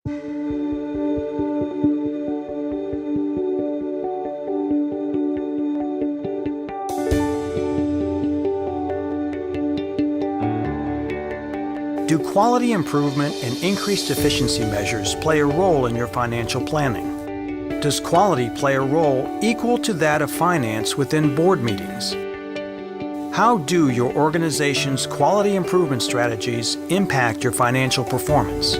Do quality improvement and increased efficiency measures play a role in your financial planning? Does quality play a role equal to that of finance within board meetings? How do your organization's quality improvement strategies impact your financial performance?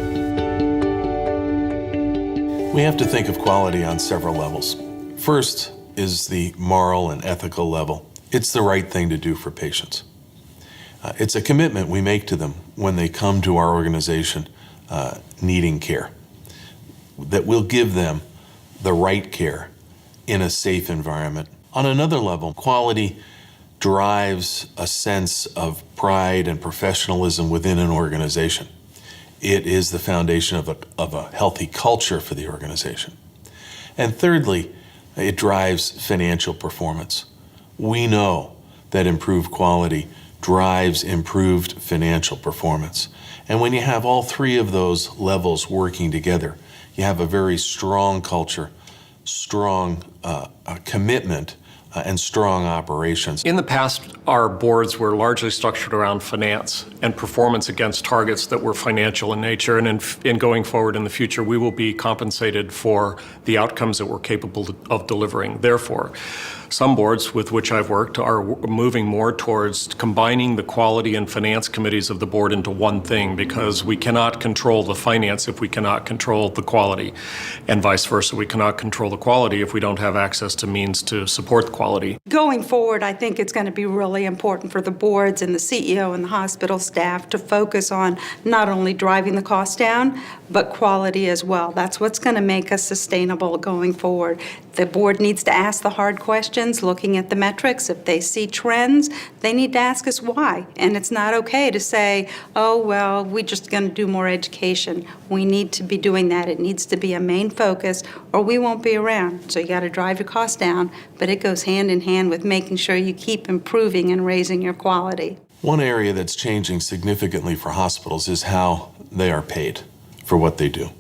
We have to think of quality on several levels. First is the moral and ethical level. It's the right thing to do for patients. It's a commitment we make to them when they come to our organization needing care, that we'll give them the right care in a safe environment. On another level, quality drives a sense of pride and professionalism within an organization. It is the foundation of a healthy culture for the organization. And thirdly, it drives financial performance. We know that improved quality drives improved financial performance. And when you have all three of those levels working together, you have a very strong culture, strong commitment, and strong operations. In the past, our boards were largely structured around finance and performance against targets that were financial in nature. And in going forward in the future, we will be compensated for the outcomes that we're capable of delivering. Therefore, some boards with which I've worked are moving more towards combining the quality and finance committees of the board into one thing, because we cannot control the finance if we cannot control the quality, and vice versa. We cannot control the quality if we don't have access to means to support the quality. Going forward, I think it's going to be really important for the boards and the CEO and the hospital staff to focus on not only driving the cost down, but quality as well. That's what's going to make us sustainable going forward. The board needs to ask the hard questions, looking at the metrics. If they see trends, they need to ask us why. And it's not okay to say, oh, well, we're just going to do more education. We need to be doing that. It needs to be a main focus, or we won't be around. So you got to drive your costs down, but it goes hand in hand with making sure you keep improving and raising your quality. One area that's changing significantly for hospitals is how they are paid for what they do.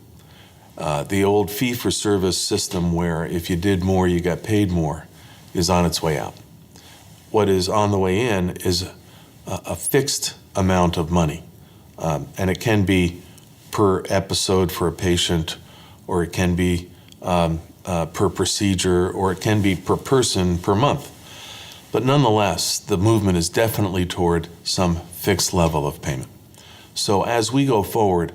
The old fee-for-service system where if you did more, you got paid more is on its way out. What is on the way in is a fixed amount of money. And it can be per episode for a patient, or it can be per procedure, or it can be per person per month. But nonetheless, the movement is definitely toward some fixed level of payment. So as we go forward,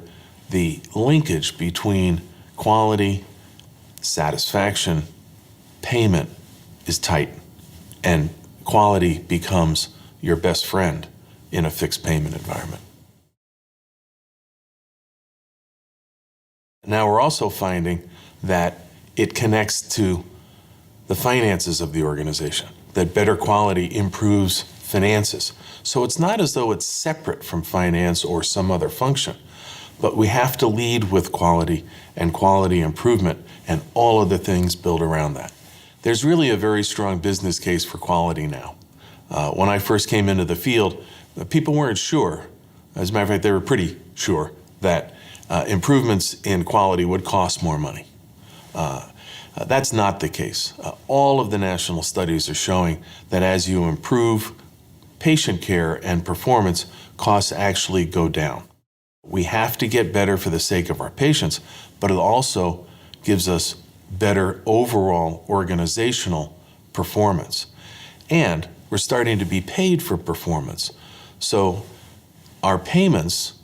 the linkage between quality, satisfaction, payment is tight, and quality becomes your best friend in a fixed payment environment. Now we're also finding that it connects to the finances of the organization, that better quality improves finances. So it's not as though it's separate from finance or some other function, but we have to lead with quality and quality improvement, and all of the things built around that. There's really a very strong business case for quality now. When I first came into the field, people weren't sure. As a matter of fact, they were pretty sure that improvements in quality would cost more money. That's not the case. All of the national studies are showing that as you improve patient care and performance, costs actually go down. We have to get better for the sake of our patients, but it also gives us better overall organizational performance. And we're starting to be paid for performance. So our payments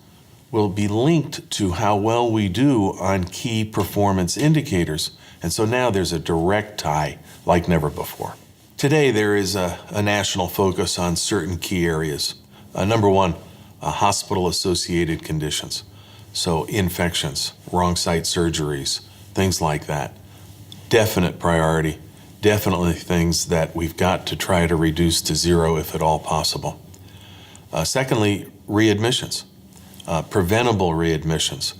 will be linked to how well we do on key performance indicators. And so now there's a direct tie like never before. Today there is a national focus on certain key areas. Number one, hospital-associated conditions. So infections, wrong site surgeries, things like that. Definite priority, definitely things that we've got to try to reduce to zero if at all possible. Secondly, readmissions, preventable readmissions,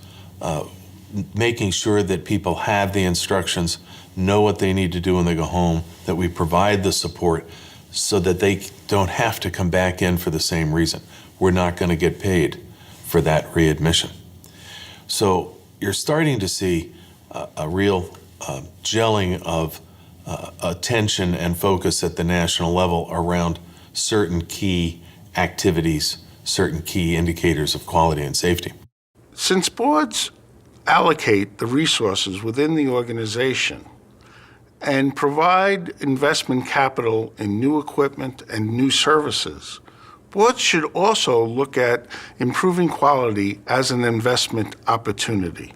making sure that people have the instructions, know what they need to do when they go home, that we provide the support so that they don't have to come back in for the same reason. We're not going to get paid for that readmission. So you're starting to see a real gelling of attention and focus at the national level around certain key activities, certain key indicators of quality and safety. Since boards allocate the resources within the organization and provide investment capital in new equipment and new services, boards should also look at improving quality as an investment opportunity.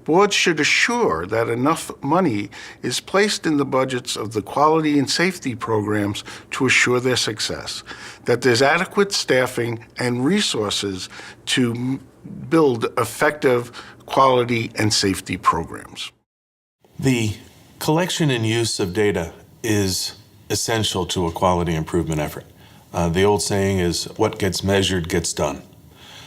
Boards should assure that enough money is placed in the budgets of the quality and safety programs to assure their success, that there's adequate staffing and resources to build effective quality and safety programs. The collection and use of data is essential to a quality improvement effort. The old saying is, what gets measured gets done.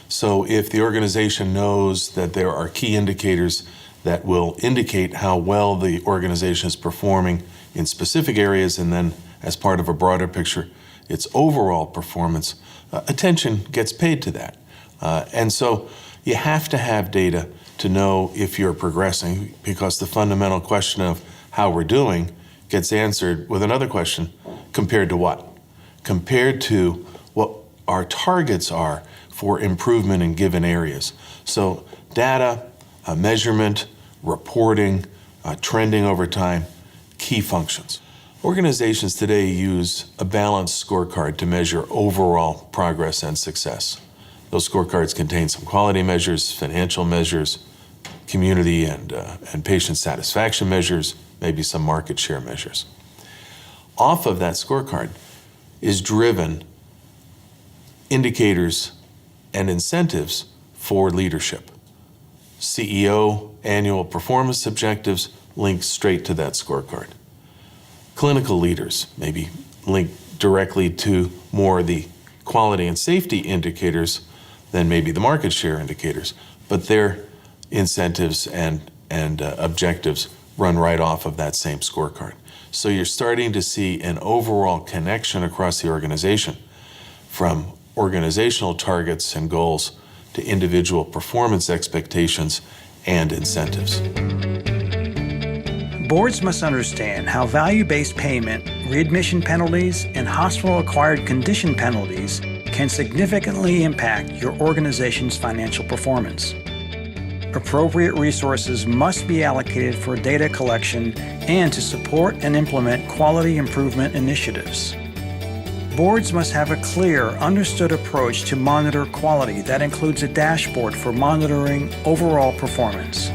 So if the organization knows that there are key indicators that will indicate how well the organization is performing in specific areas, and then as part of a broader picture, its overall performance, attention gets paid to that. And so you have to have data to know if you're progressing, because the fundamental question of how we're doing gets answered with another question: compared to what? Compared to what our targets are for improvement in given areas. So data, measurement, reporting, trending over time, key functions. Organizations today use a balanced scorecard to measure overall progress and success. Those scorecards contain some quality measures, financial measures, community and patient satisfaction measures, maybe some market share measures. Off of that scorecard is driven indicators and incentives for leadership. CEO annual performance objectives link straight to that scorecard. Clinical leaders maybe link directly to more the quality and safety indicators than maybe the market share indicators, but their incentives and objectives run right off of that same scorecard. So you're starting to see an overall connection across the organization, from organizational targets and goals to individual performance expectations and incentives. Boards must understand how value-based payment, readmission penalties, and hospital-acquired condition penalties can significantly impact your organization's financial performance. Appropriate resources must be allocated for data collection and to support and implement quality improvement initiatives. Boards must have a clear, understood approach to monitor quality that includes a dashboard for monitoring overall performance.